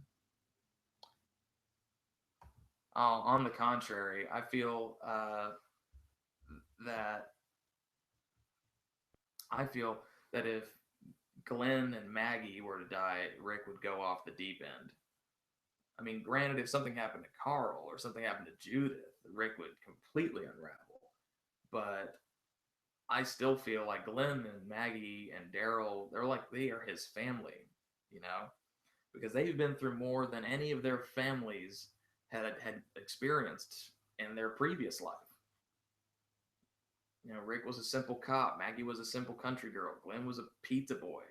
On the contrary, I feel that if Glenn and Maggie were to die, Rick would go off the deep end. I mean, granted, if something happened to Carl or something happened to Judith, Rick would completely unravel. But I still feel like Glenn and Maggie and Daryl, they are his family, you know, because they've been through more than any of their families had experienced in their previous life. You know, Rick was a simple cop, Maggie was a simple country girl, Glenn was a pizza boy.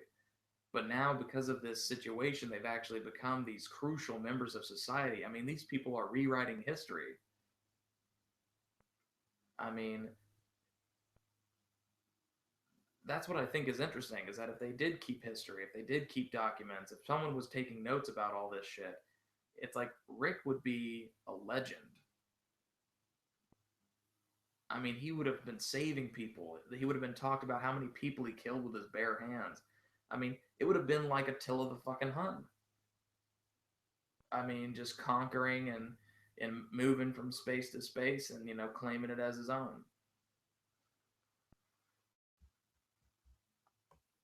But now, because of this situation, they've actually become these crucial members of society. I mean, these people are rewriting history. I mean, that's what I think is interesting, is that if they did keep history, if they did keep documents, if someone was taking notes about all this shit, it's like Rick would be a legend. I mean, he would have been saving people. He would have been talked about how many people he killed with his bare hands. I mean, it would have been like Attila the fucking Hun. I mean, just conquering and moving from space to space and, claiming it as his own.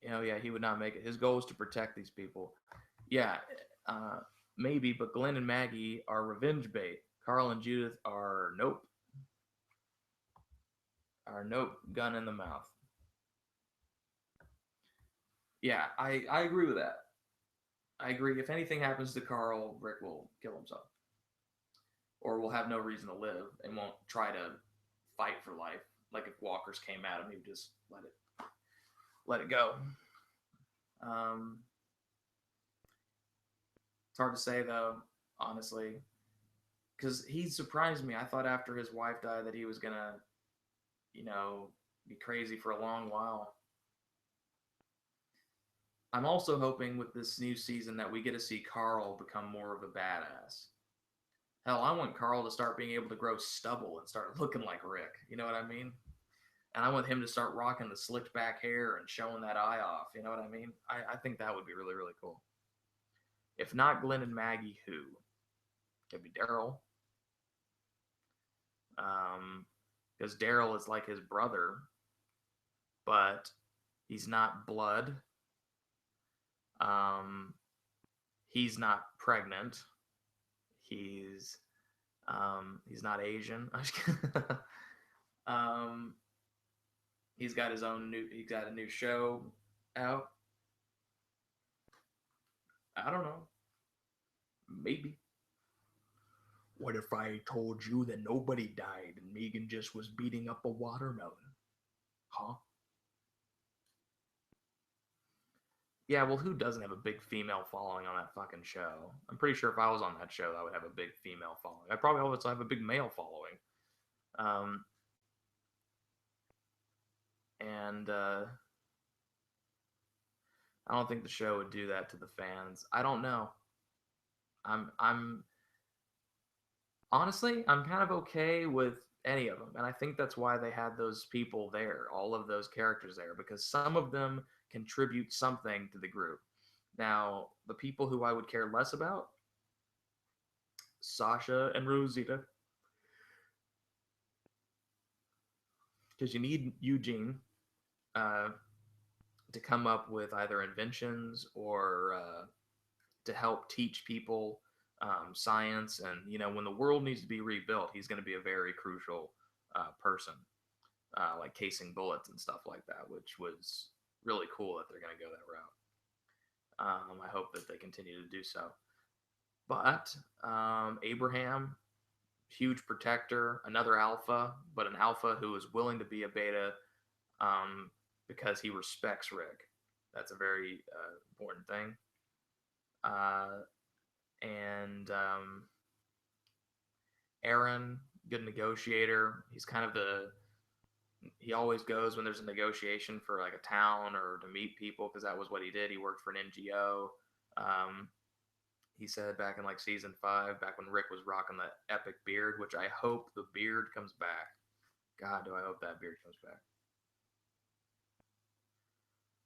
Yeah, he would not make it. His goal is to protect these people. Yeah, uh, maybe, but Glenn and Maggie are revenge bait. Carl and Judith are nope. Are nope. Gun in the mouth. Yeah, I agree with that. I agree. If anything happens to Carl, Rick will kill himself. Or will have no reason to live and won't try to fight for life. Like if walkers came at him, he would just let it go. Um, it's hard to say though, honestly, because he surprised me. I thought after his wife died that he was gonna, you know, be crazy for a long while. I'm also hoping with this new season that we get to see Carl become more of a badass. Hell, I want Carl to start being able to grow stubble and start looking like Rick. You know what I mean? And I want him to start rocking the slicked back hair and showing that eye off. You know what I mean? I think that would be really, really cool. If not Glenn and Maggie, who? Could be Daryl. Because Daryl is like his brother, but he's not blood. Um, he's not pregnant. He's he's not Asian. um, he's got his own new. He's got a new show out. I don't know. Maybe. What if I told you that nobody died and Megan just was beating up a watermelon? Huh? Yeah, well, who doesn't have a big female following on that fucking show? I'm pretty sure if I was on that show, I would have a big female following. I probably also have a big male following. Um, and I don't think the show would do that to the fans. I don't know. I'm honestly, I'm kind of okay with any of them, and I think that's why they had those people there, all of those characters there, because some of them contribute something to the group. Now, the people who I would care less about, Sasha and Rosita, because you need Eugene uh, to come up with either inventions or to help teach people science. And when the world needs to be rebuilt, he's going to be a very crucial person, like casing bullets and stuff like that, which was really cool that they're going to go that route. I hope that they continue to do so. But Abraham, huge protector, another alpha, but an alpha who is willing to be a beta um, because he respects Rick. That's a very important thing. Uh, and Aaron, good negotiator. He's kind of he always goes when there's a negotiation for like a town or to meet people, because that was what he did. He worked for an NGO. Um, he said back in like season 5, back when Rick was rocking the epic beard, which I hope the beard comes back, God, do I hope that beard comes back.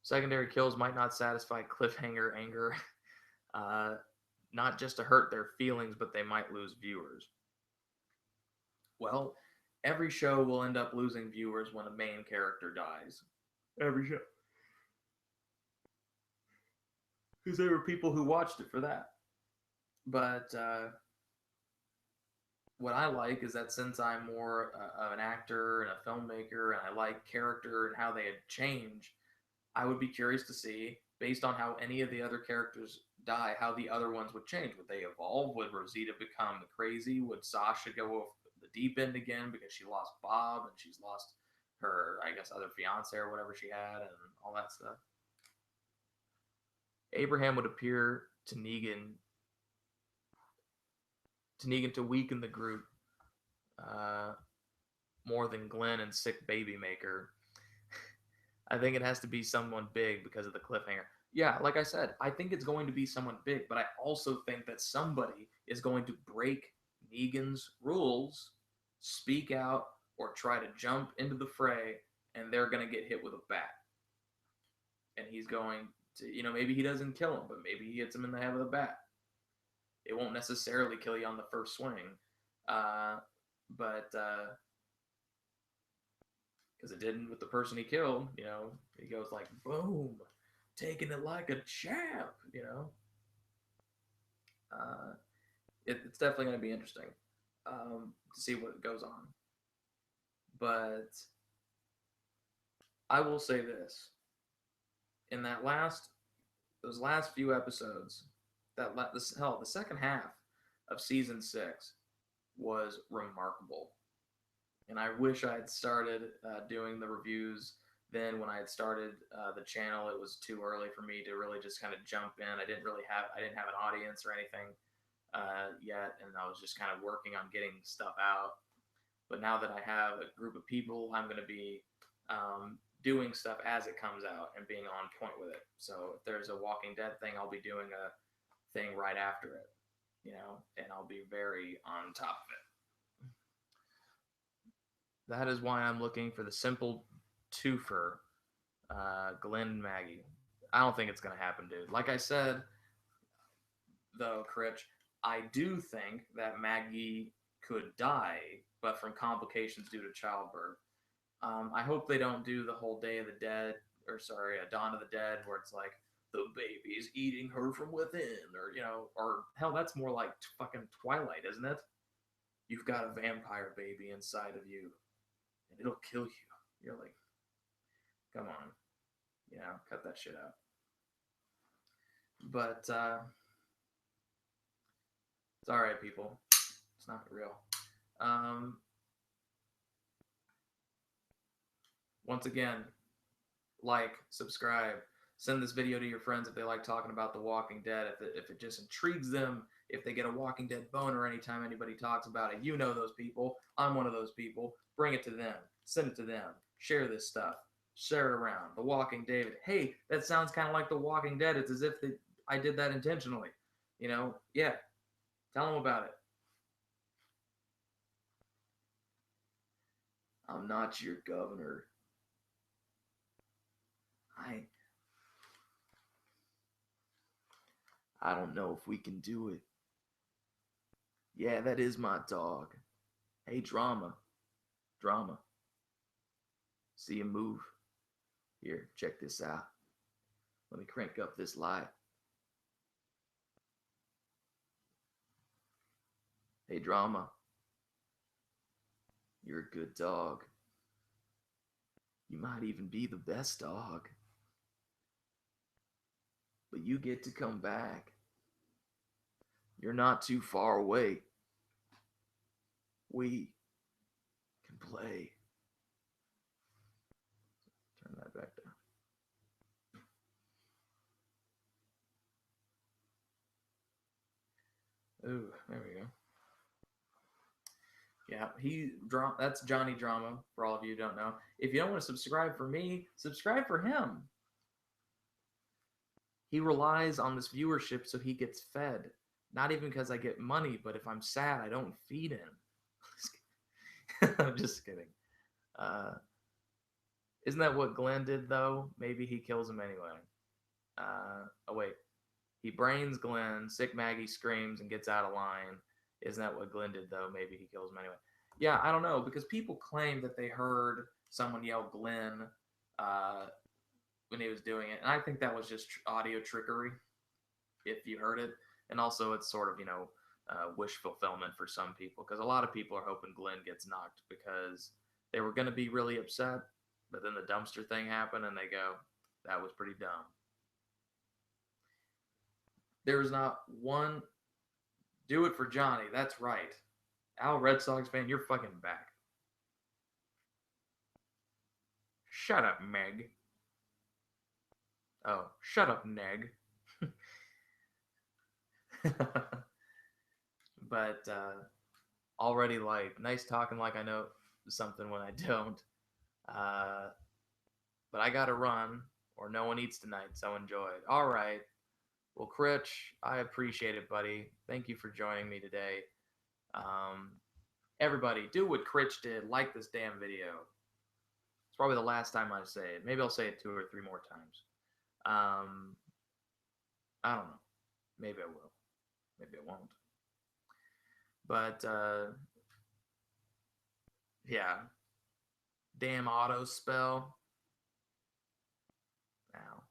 Secondary kills might not satisfy cliffhanger anger, not just to hurt their feelings, but they might lose viewers. Well, every show will end up losing viewers when a main character dies. Every show. Because there were people who watched it for that. But what I like is that since I'm more of an actor and a filmmaker, and I like character and how they had changed, I would be curious to see, based on how any of the other characters die, how the other ones would change. Would they evolve? Would Rosita become crazy? Would Sasha go off the deep end again because she lost Bob and she's lost her, I guess, other fiance or whatever she had and all that stuff? Abraham would appear to Negan to weaken the group more than Glenn and Sick Baby Maker. I think it has to be someone big because of the cliffhanger. Yeah, like I said, I think it's going to be someone big, but I also think that somebody is going to break Negan's rules, speak out, or try to jump into the fray, and they're going to get hit with a bat. And he's going to, maybe he doesn't kill him, but maybe he hits him in the head with a bat. It won't necessarily kill you on the first swing, but because it didn't with the person he killed, he goes like, boom, taking it like a champ, it's definitely going to be interesting to see what goes on. But I will say this: in those last few episodes, the second half of season 6 was remarkable. And I wish I had started doing the reviews then. When I had started the channel, it was too early for me to really just kind of jump in. I didn't have an audience or anything yet, and I was just kind of working on getting stuff out. But now that I have a group of people, I'm going to be doing stuff as it comes out and being on point with it. So if there's a Walking Dead thing, I'll be doing a thing right after it, and I'll be very on top of it. That is why I'm looking for the simple twofer, Glenn and Maggie. I don't think it's going to happen, dude. Like I said, though, Critch, I do think that Maggie could die, but from complications due to childbirth. I hope they don't do the whole Day of the Dead, Dawn of the Dead, where it's like, the baby's eating her from within, or hell, that's more like fucking Twilight, isn't it? You've got a vampire baby inside of you, and it'll kill you. You're like, come on, cut that shit out. But it's all right, people. It's not real. Once again, like, subscribe, send this video to your friends if they like talking about The Walking Dead, if it just intrigues them, if they get a Walking Dead boner anytime anybody talks about it. You know those people. I'm one of those people. Bring it to them. Send it to them. Share this stuff. Share it around. The Walking Dead. Hey, that sounds kind of like The Walking Dead. It's as if I did that intentionally. Yeah. Tell them about it. I'm not your governor. I don't know if we can do it. Yeah, that is my dog. Hey, Drama. See him move. Here, check this out. Let me crank up this light. Hey, Drama. You're a good dog. You might even be the best dog. But you get to come back. You're not too far away. We can play. Turn that back down. Ooh, there we go. Yeah, that's Johnny Drama, for all of you who don't know. If you don't want to subscribe for me, subscribe for him. He relies on this viewership so he gets fed. Not even because I get money, but if I'm sad, I don't feed him. I'm just kidding. Uh, isn't that what Glenn did though? Maybe he kills him anyway. Oh wait, he brains Glenn. Sick Maggie screams and gets out of line. Isn't that what Glenn did though? Maybe he kills him anyway. Yeah, I don't know because people claim that they heard someone yell Glenn uh, when he was doing it, and I think that was just audio trickery if you heard it, and also it's sort of wish fulfillment for some people because a lot of people are hoping Glenn gets knocked because they were going to be really upset, but then the dumpster thing happened and they go, that was pretty dumb. There was not one. Do it for Johnny. That's right. Al, Red Sox fan, you're fucking back. Shut up, Meg. Oh, shut up, Neg. But already like nice talking like I know something when I don't. Uh, but I gotta run, or no one eats tonight, so enjoy it. All right. Well, Critch, I appreciate it, buddy. Thank you for joining me today. Um, everybody, do what Critch did. Like this damn video. It's probably the last time I say it. Maybe I'll say it 2 or 3 more times. Um, I don't know. Maybe I will. Maybe I won't. But yeah, damn auto spell. Now,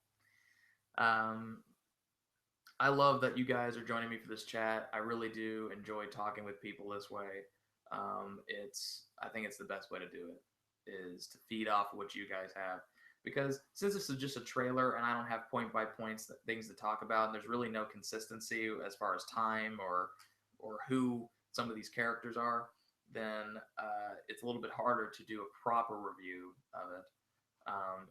I love that you guys are joining me for this chat. I really do enjoy talking with people this way. I think it's the best way to do it is to feed off of what you guys have. Because since this is just a trailer and I don't have point by points things to talk about, and there's really no consistency as far as time or who some of these characters are, then it's a little bit harder to do a proper review of it.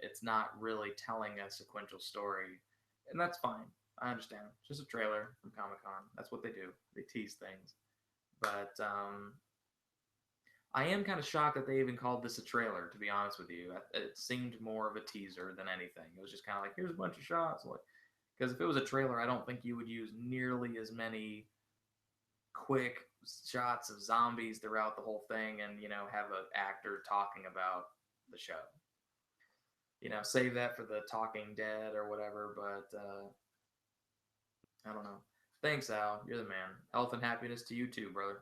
It's not really telling a sequential story, and that's fine. I understand. It's just a trailer from Comic Con. That's what they do. They tease things. But I am kind of shocked that they even called this a trailer, to be honest with you. It seemed more of a teaser than anything. It was just kind of like, here's a bunch of shots. Like, because if it was a trailer, I don't think you would use nearly as many quick shots of zombies throughout the whole thing and, have an actor talking about the show. Save that for the Talking Dead or whatever, but I don't know. Thanks, Al. You're the man. Health and happiness to you too, brother.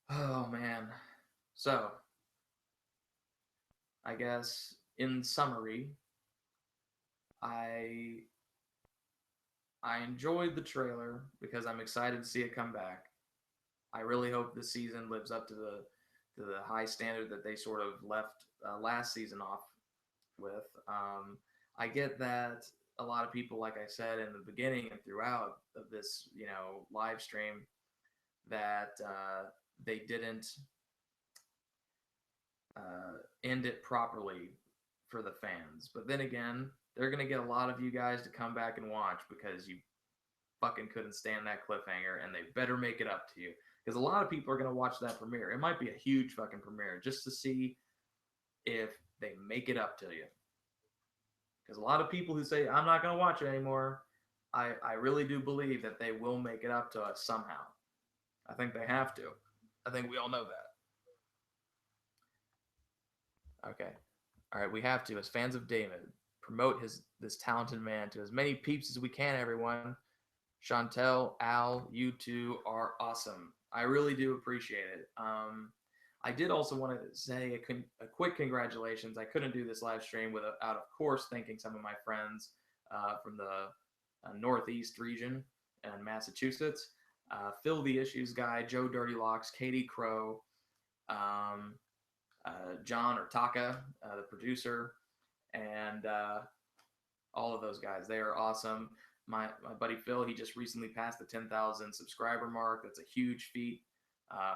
Oh man. So, I guess in summary, I I enjoyed the trailer because I'm excited to see it come back. I really hope this season lives up to the high standard that they sort of left last season off with. I get that a lot of people, like I said in the beginning and throughout of this, live stream, that they didn't end it properly for the fans. But then again, they're gonna get a lot of you guys to come back and watch because you fucking couldn't stand that cliffhanger, and they better make it up to you. Because a lot of people are gonna watch that premiere. It might be a huge fucking premiere just to see if they make it up to you. Because a lot of people who say I'm not gonna watch it anymore, I really do believe that they will make it up to us somehow. I think they have to. I think we all know that. Okay. All right, we have to, as fans of David, promote this talented man to as many peeps as we can, everyone. Chantel, Al, you two are awesome. I really do appreciate it. I did also want to say a quick congratulations. I couldn't do this live stream without, of course, thanking some of my friends from the Northeast region and Massachusetts. Phil the Issues Guy, Joe Dirty Locks, Katie Crow, um, John Ortaka, the producer, and all of those guys. They are awesome. My buddy Phil, he just recently passed the 10,000 subscriber mark. That's a huge feat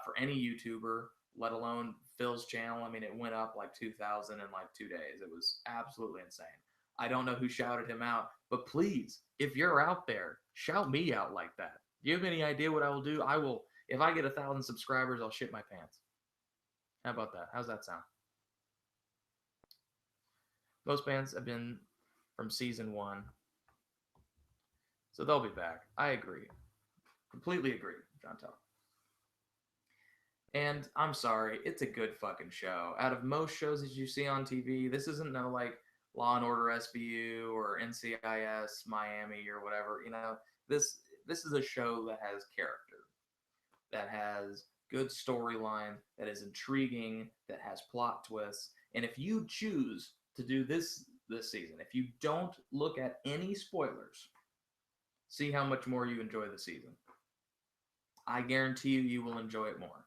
for any YouTuber, let alone Phil's channel. I mean, it went up like 2,000 in like 2 days. It was absolutely insane. I don't know who shouted him out, but please, if you're out there, shout me out like that. Do you have any idea what I will do? I will, if I get 1,000 subscribers, I'll shit my pants. How about that? How's that sound? Most bands have been from season 1, so they'll be back. I agree. Completely agree, John Tell. And I'm sorry, it's a good fucking show. Out of most shows that you see on TV, this isn't no like Law and Order SVU or NCIS Miami or whatever. You know, this is a show that has character, that has good storyline, that is intriguing, that has plot twists. And if you choose to do this season, if you don't look at any spoilers, see how much more you enjoy the season. I guarantee you will enjoy it more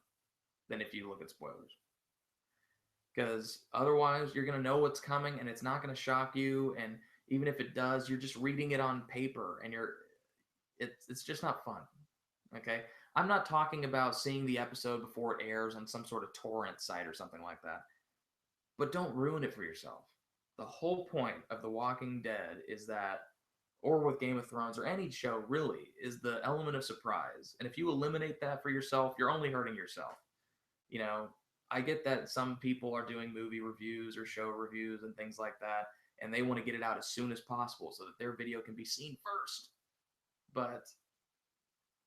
than if you look at spoilers. Because otherwise, you're going to know what's coming and it's not going to shock you. And even if it does, you're just reading it on paper and it's just not fun. Okay? I'm not talking about seeing the episode before it airs on some sort of torrent site or something like that. But don't ruin it for yourself. The whole point of The Walking Dead is that, or with Game of Thrones or any show really, is the element of surprise. And if you eliminate that for yourself, you're only hurting yourself. You know, I get that some people are doing movie reviews or show reviews and things like that, and they want to get it out as soon as possible so that their video can be seen first. But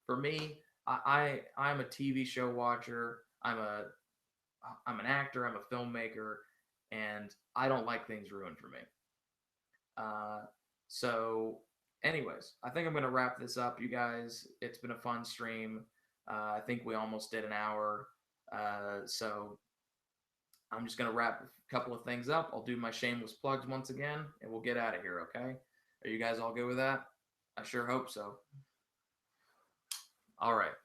for me, I'm a TV show watcher. I'm an actor. I'm a filmmaker, and I don't like things ruined for me. Uh, so, anyways, I think I'm gonna wrap this up, you guys. It's been a fun stream. I think we almost did an hour. So I'm just gonna wrap a couple of things up. I'll do my shameless plugs once again, and we'll get out of here. Okay? Are you guys all good with that? I sure hope so. All right.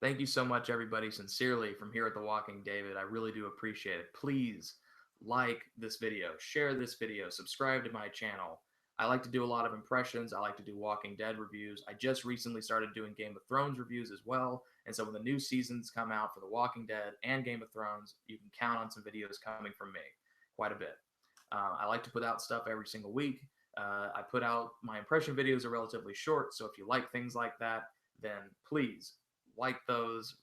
Thank you so much, everybody. Sincerely, from here at The Walking David, I really do appreciate it. Please like this video, share this video, subscribe to my channel. I like to do a lot of impressions. I like to do Walking Dead reviews. I just recently started doing Game of Thrones reviews as well. And so when the new seasons come out for The Walking Dead and Game of Thrones, you can count on some videos coming from me quite a bit. I like to put out stuff every single week. I put out my impression videos are relatively short. So if you like things like that, then please like those,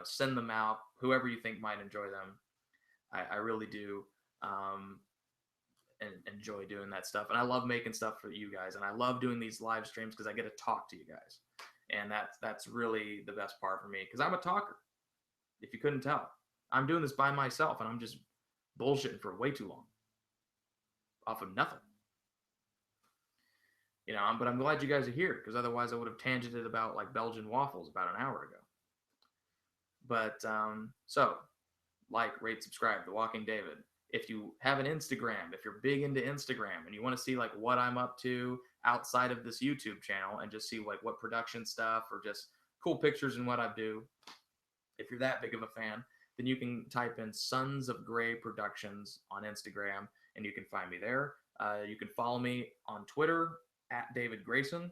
send them out, whoever you think might enjoy them. I really do. And enjoy doing that stuff. And I love making stuff for you guys. And I love doing these live streams because I get to talk to you guys. And that's really the best part for me because I'm a talker. If you couldn't tell, I'm doing this by myself and I'm just bullshitting for way too long off of nothing. But I'm glad you guys are here because otherwise I would have tangented about like Belgian waffles about an hour ago. But so like, rate, subscribe, The Walking David. If you have an Instagram, if you're big into Instagram and you want to see like what I'm up to outside of this YouTube channel and just see like what production stuff or just cool pictures and what I do, if you're that big of a fan, then you can type in Sons of Gray Productions on Instagram and you can find me there. You can follow me on Twitter at David Grayson.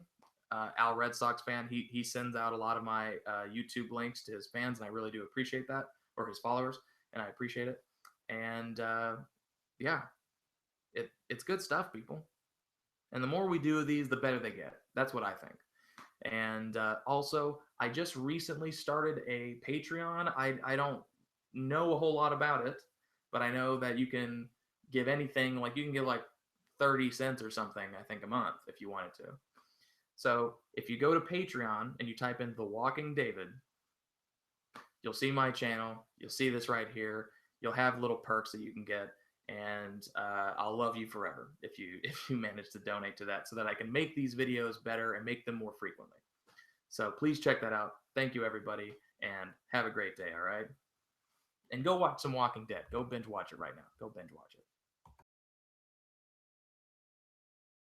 Al Red Sox fan, he sends out a lot of my YouTube links to his fans, and I really do appreciate that, or his followers, and I appreciate it. And yeah, it's good stuff, people. And the more we do of these, the better they get. That's what I think. And also, I just recently started a Patreon. I don't know a whole lot about it, but I know that you can give anything, like you can give like 30 cents or something, I think, a month if you wanted to. So if you go to Patreon and you type in The Walking David, you'll see my channel. You'll see this right here. You'll have little perks that you can get, and I'll love you forever if you manage to donate to that so that I can make these videos better and make them more frequently. So please check that out. Thank you, everybody, and have a great day, all right? And go watch some Walking Dead. Go binge watch it right now. Go binge watch it.